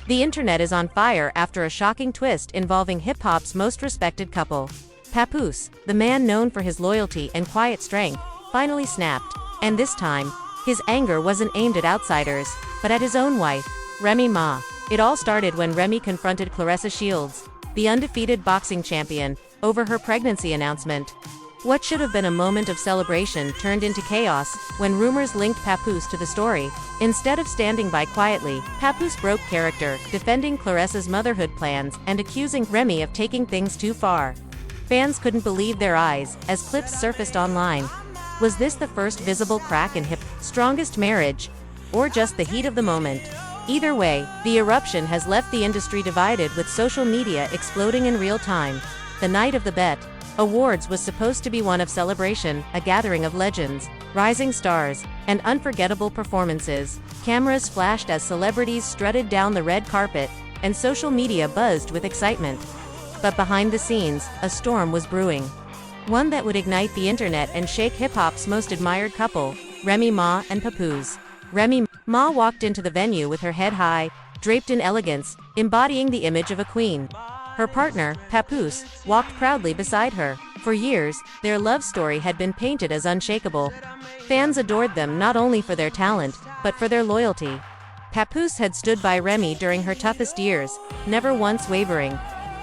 The internet is on fire after a shocking twist involving hip-hop's most respected couple. Papoose, the man known for his loyalty and quiet strength, finally snapped. And this time, his anger wasn't aimed at outsiders, but at his own wife, Remy Ma. It all started when Remy confronted Claressa Shields, the undefeated boxing champion, over her pregnancy announcement. What should have been a moment of celebration turned into chaos when rumors linked Papoose to the story. Instead of standing by quietly, Papoose broke character, defending Claressa's motherhood plans and accusing Remy of taking things too far. Fans couldn't believe their eyes as clips surfaced online. Was this the first visible crack in hip strongest marriage, or just the heat of the moment? Either way, the eruption has left the industry divided, with social media exploding in real time. The night of the Bet Awards was supposed to be one of celebration, a gathering of legends, rising stars, and unforgettable performances. Cameras flashed as celebrities strutted down the red carpet, and social media buzzed with excitement. But behind the scenes, a storm was brewing. One that would ignite the internet and shake hip-hop's most admired couple, Remy Ma and Papoose. Remy Ma walked into the venue with her head high, draped in elegance, embodying the image of a queen. Her partner, Papoose, walked proudly beside her. For years, their love story had been painted as unshakable. Fans adored them not only for their talent, but for their loyalty. Papoose had stood by Remy during her toughest years, never once wavering.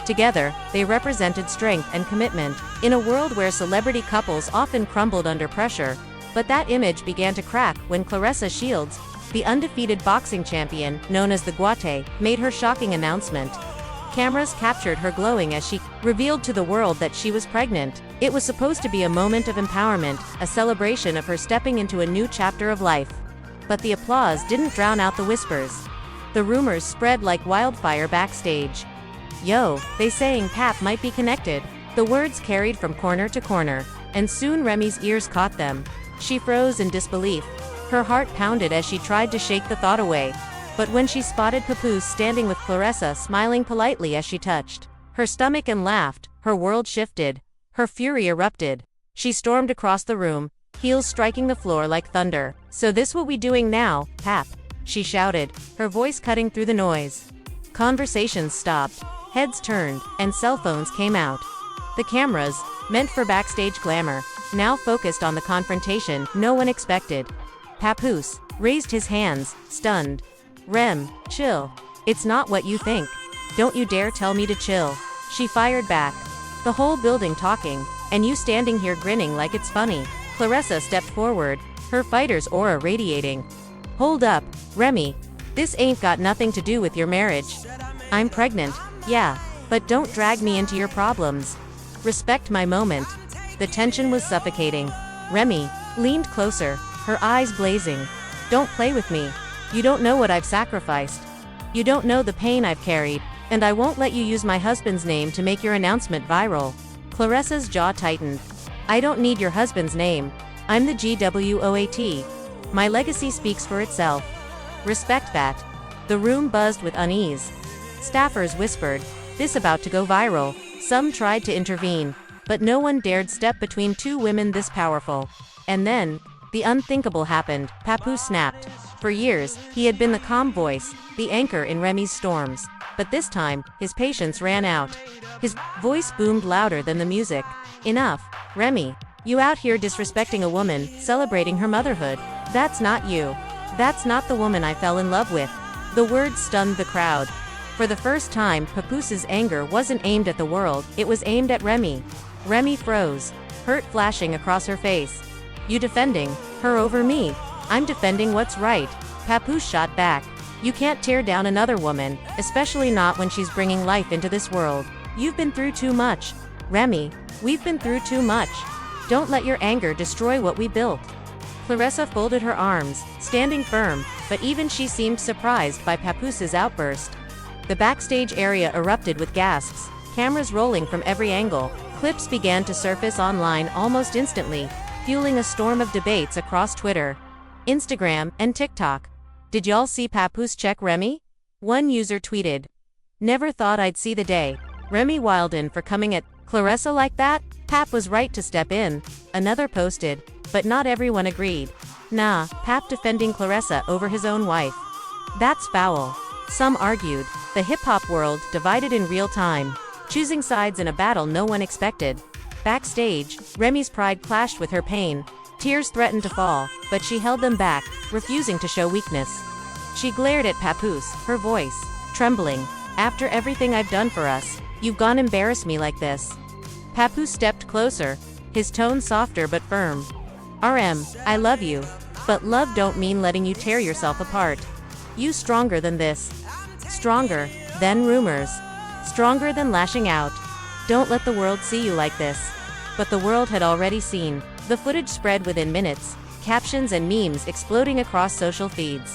Together, they represented strength and commitment, in a world where celebrity couples often crumbled under pressure. But that image began to crack when Claressa Shields, the undefeated boxing champion, known as the Guate, made her shocking announcement. Cameras captured her glowing as she revealed to the world that she was pregnant. It was supposed to be a moment of empowerment, a celebration of her stepping into a new chapter of life. But the applause didn't drown out the whispers. The rumors spread like wildfire backstage. "Yo, they saying Pap might be connected." The words carried from corner to corner, and soon Remy's ears caught them. She froze in disbelief. Her heart pounded as she tried to shake the thought away. But when she spotted Papoose standing with Claressa smiling politely as she touched her stomach and laughed, her world shifted. Her fury erupted. She stormed across the room, heels striking the floor like thunder. "So this what we doing now, Pap?" she shouted, her voice cutting through the noise. Conversations stopped, heads turned, and cell phones came out. The cameras, meant for backstage glamour, now focused on the confrontation no one expected. Papoose raised his hands, stunned. "Rem, chill. It's not what you think. Don't you dare tell me to chill," she fired back. "The whole building talking, and you standing here grinning like it's funny." Claressa stepped forward, her fighter's aura radiating. "Hold up, Remy. This ain't got nothing to do with your marriage. I'm pregnant, yeah, but don't drag me into your problems. Respect my moment." The tension was suffocating. Remy leaned closer, her eyes blazing. "Don't play with me. You don't know what I've sacrificed. You don't know the pain I've carried, and I won't let you use my husband's name to make your announcement viral." Claressa's jaw tightened. "I don't need your husband's name. I'm the GWOAT. My legacy speaks for itself. Respect that." The room buzzed with unease. Staffers whispered, "This about to go viral." Some tried to intervene, but no one dared step between two women this powerful. And then, the unthinkable happened. Papoose snapped. For years, he had been the calm voice, the anchor in Remy's storms. But this time, his patience ran out. His voice boomed louder than the music. "Enough, Remy. You out here disrespecting a woman, celebrating her motherhood. That's not you. That's not the woman I fell in love with." The words stunned the crowd. For the first time, Papoose's anger wasn't aimed at the world, it was aimed at Remy. Remy froze, hurt flashing across her face. "You defending her over me? I'm defending what's right." Papoose shot back. "You can't tear down another woman, especially not when she's bringing life into this world. You've been through too much. Remy, we've been through too much. Don't let your anger destroy what we built." Claressa folded her arms, standing firm, but even she seemed surprised by Papoose's outburst. The backstage area erupted with gasps, cameras rolling from every angle. Clips began to surface online almost instantly, fueling a storm of debates across Twitter, Instagram, and TikTok. "Did y'all see Papoose check Remy?" One user tweeted. "Never thought I'd see the day. Remy wildin' for coming at Claressa like that? Pap was right to step in." Another posted, but not everyone agreed. "Nah, Pap defending Claressa over his own wife. That's foul." Some argued, the hip-hop world divided in real time, choosing sides in a battle no one expected. Backstage, Remy's pride clashed with her pain. Tears threatened to fall, but she held them back, refusing to show weakness. She glared at Papoose, her voice trembling. "After everything I've done for us, you've gone embarrass me like this." Papoose stepped closer, his tone softer but firm. "RM, I love you. But love don't mean letting you tear yourself apart. You stronger than this. Stronger than rumors. Stronger than lashing out. Don't let the world see you like this." But the world had already seen. The footage spread within minutes, captions and memes exploding across social feeds.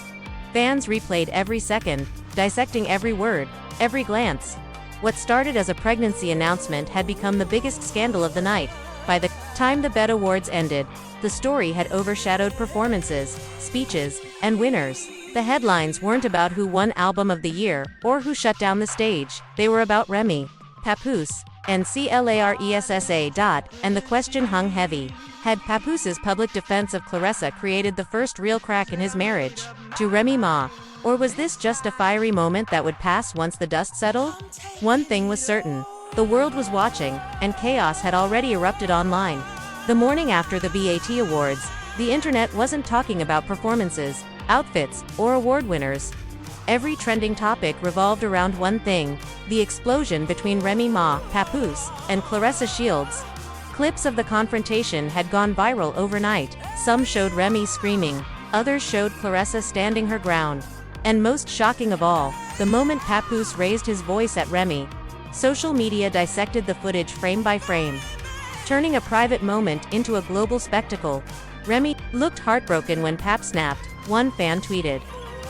Fans replayed every second, dissecting every word, every glance. What started as a pregnancy announcement had become the biggest scandal of the night. By the time the BET Awards ended, the story had overshadowed performances, speeches, and winners. The headlines weren't about who won Album of the Year, or who shut down the stage. They were about Remy, Papoose, and Claressa. And the question hung heavy. Had Papoose's public defense of Claressa created the first real crack in his marriage to Remy Ma? Or was this just a fiery moment that would pass once the dust settled? One thing was certain. The world was watching, and chaos had already erupted online. The morning after the BET Awards, the internet wasn't talking about performances, outfits, or award winners. Every trending topic revolved around one thing: the explosion between Remy Ma, Papoose, and Claressa Shields. Clips of the confrontation had gone viral overnight. Some showed Remy screaming, others showed Claressa standing her ground. And most shocking of all, the moment Papoose raised his voice at Remy. Social media dissected the footage frame by frame, turning a private moment into a global spectacle. Remy looked heartbroken when Pap snapped, one fan tweeted.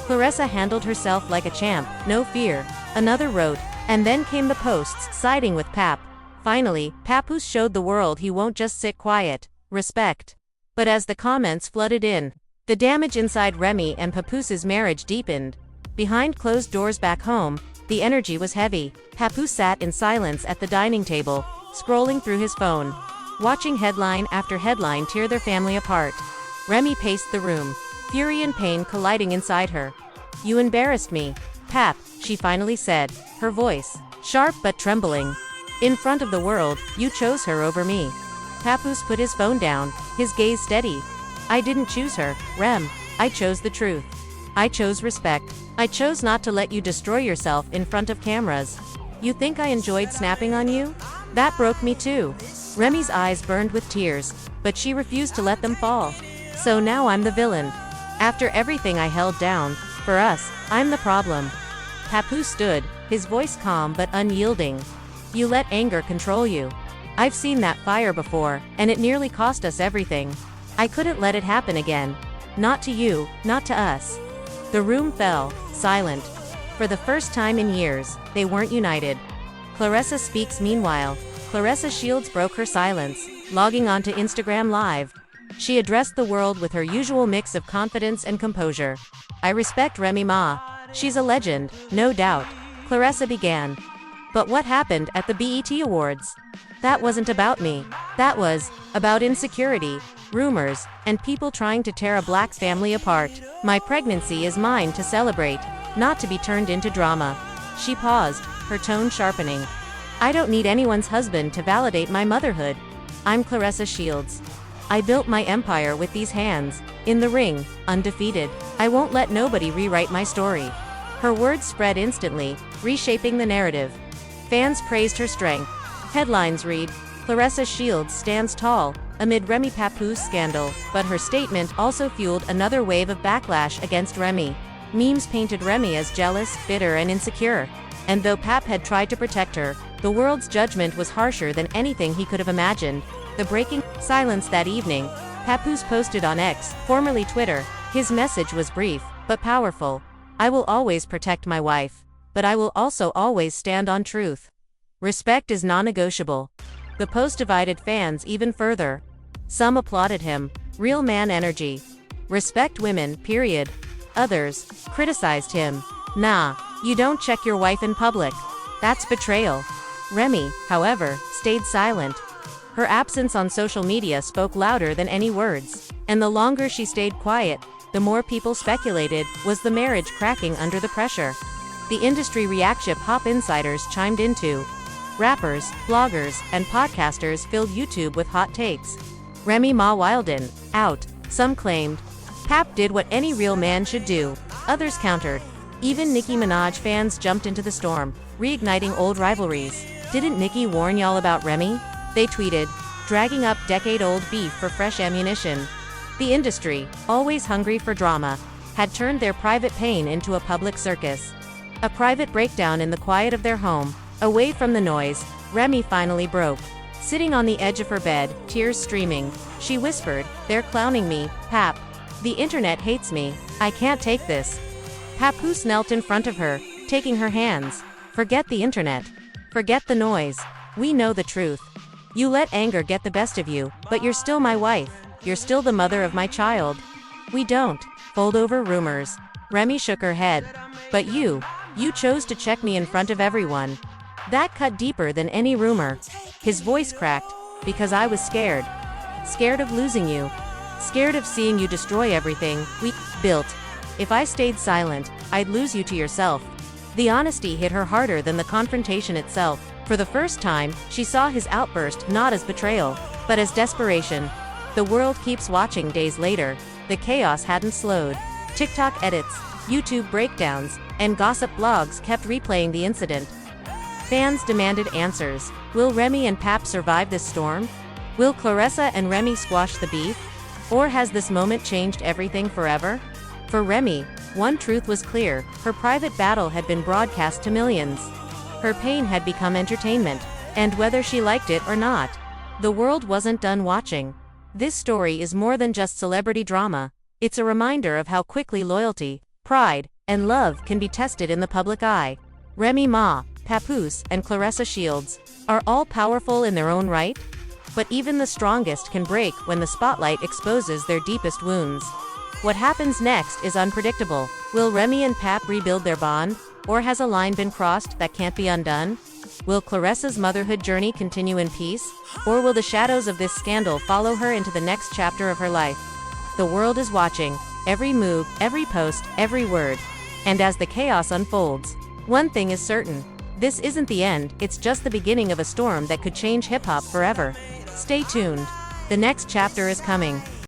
Claressa handled herself like a champ, no fear, another wrote, and then came the posts siding with Pap. Finally, Papoose showed the world he won't just sit quiet. Respect. But as the comments flooded in, the damage inside Remy and Papoose's marriage deepened. Behind closed doors back home, the energy was heavy. Papoose sat in silence at the dining table, scrolling through his phone, watching headline after headline tear their family apart. Remy paced the room, fury and pain colliding inside her. "You embarrassed me, Pap," she finally said, her voice sharp but trembling. "In front of the world, you chose her over me." Papoose put his phone down, his gaze steady. "I didn't choose her, Rem. I chose the truth. I chose respect. I chose not to let you destroy yourself in front of cameras. You think I enjoyed snapping on you? That broke me too." Remy's eyes burned with tears, but she refused to let them fall. "So now I'm the villain. After everything I held down, for us, I'm the problem." Papoose stood, his voice calm but unyielding. "You let anger control you. I've seen that fire before, and it nearly cost us everything. I couldn't let it happen again. Not to you, not to us." The room fell, silent. For the first time in years, they weren't united. Claressa speaks meanwhile. Claressa Shields broke her silence, logging onto Instagram Live. She addressed the world with her usual mix of confidence and composure. "I respect Remy Ma. She's a legend, no doubt," Claressa began. "But what happened at the BET Awards? That wasn't about me. That was about insecurity, rumors, and people trying to tear a black family apart. My pregnancy is mine to celebrate, not to be turned into drama." She paused, her tone sharpening. "I don't need anyone's husband to validate my motherhood. I'm Claressa Shields. I built my empire with these hands, in the ring, undefeated. I won't let nobody rewrite my story." Her words spread instantly, reshaping the narrative. Fans praised her strength. Headlines read, "Claressa Shields stands tall amid Remy Papoose scandal," but her statement also fueled another wave of backlash against Remy. Memes painted Remy as jealous, bitter and insecure. And though Pap had tried to protect her, the world's judgment was harsher than anything he could have imagined. The breaking silence that evening, Papoose posted on X, formerly Twitter. His message was brief, but powerful. "I will always protect my wife. But I will also always stand on truth. Respect is non-negotiable." The post divided fans even further. Some applauded him. Real man energy. Respect women, period. Others criticized him. "Nah, you don't check your wife in public. That's betrayal." Remy, however, stayed silent. Her absence on social media spoke louder than any words. And the longer she stayed quiet, the more people speculated, was the marriage cracking under the pressure? The industry reaction hip-hop insiders chimed in too. Rappers, bloggers, and podcasters filled YouTube with hot takes. Remy Ma Wildin, out. Some claimed. Pap did what any real man should do. Others countered. Even Nicki Minaj fans jumped into the storm, reigniting old rivalries. Didn't Nicki warn y'all about Remy? They tweeted, dragging up decade-old beef for fresh ammunition. The industry, always hungry for drama, had turned their private pain into a public circus. A private breakdown in the quiet of their home, away from the noise, Remy finally broke. Sitting on the edge of her bed, tears streaming, she whispered, "They're clowning me, Pap. The internet hates me. I can't take this." Papoose knelt in front of her, taking her hands. "Forget the internet. Forget the noise. We know the truth. You let anger get the best of you, but you're still my wife. You're still the mother of my child. We don't fold over rumors." Remy shook her head. "But you chose to check me in front of everyone. That cut deeper than any rumor." His voice cracked. "Because I was scared. Scared of losing you. Scared of seeing you destroy everything we built. If I stayed silent, I'd lose you to yourself." The honesty hit her harder than the confrontation itself. For the first time, she saw his outburst not as betrayal, but as desperation. The world keeps watching. Days later, the chaos hadn't slowed. TikTok edits, YouTube breakdowns, and gossip blogs kept replaying the incident. Fans demanded answers. Will Remy and Pap survive this storm? Will Claressa and Remy squash the beef? Or has this moment changed everything forever? For Remy, one truth was clear: her private battle had been broadcast to millions. Her pain had become entertainment, and whether she liked it or not, the world wasn't done watching. This story is more than just celebrity drama. It's a reminder of how quickly loyalty, pride, and love can be tested in the public eye. Remy Ma, Papoose, and Claressa Shields are all powerful in their own right, but even the strongest can break when the spotlight exposes their deepest wounds. What happens next is unpredictable. Will Remy and Pap rebuild their bond, or has a line been crossed that can't be undone? Will Claressa's motherhood journey continue in peace, or will the shadows of this scandal follow her into the next chapter of her life? The world is watching, every move, every post, every word. And as the chaos unfolds, one thing is certain: this isn't the end, it's just the beginning of a storm that could change hip-hop forever. Stay tuned. The next chapter is coming.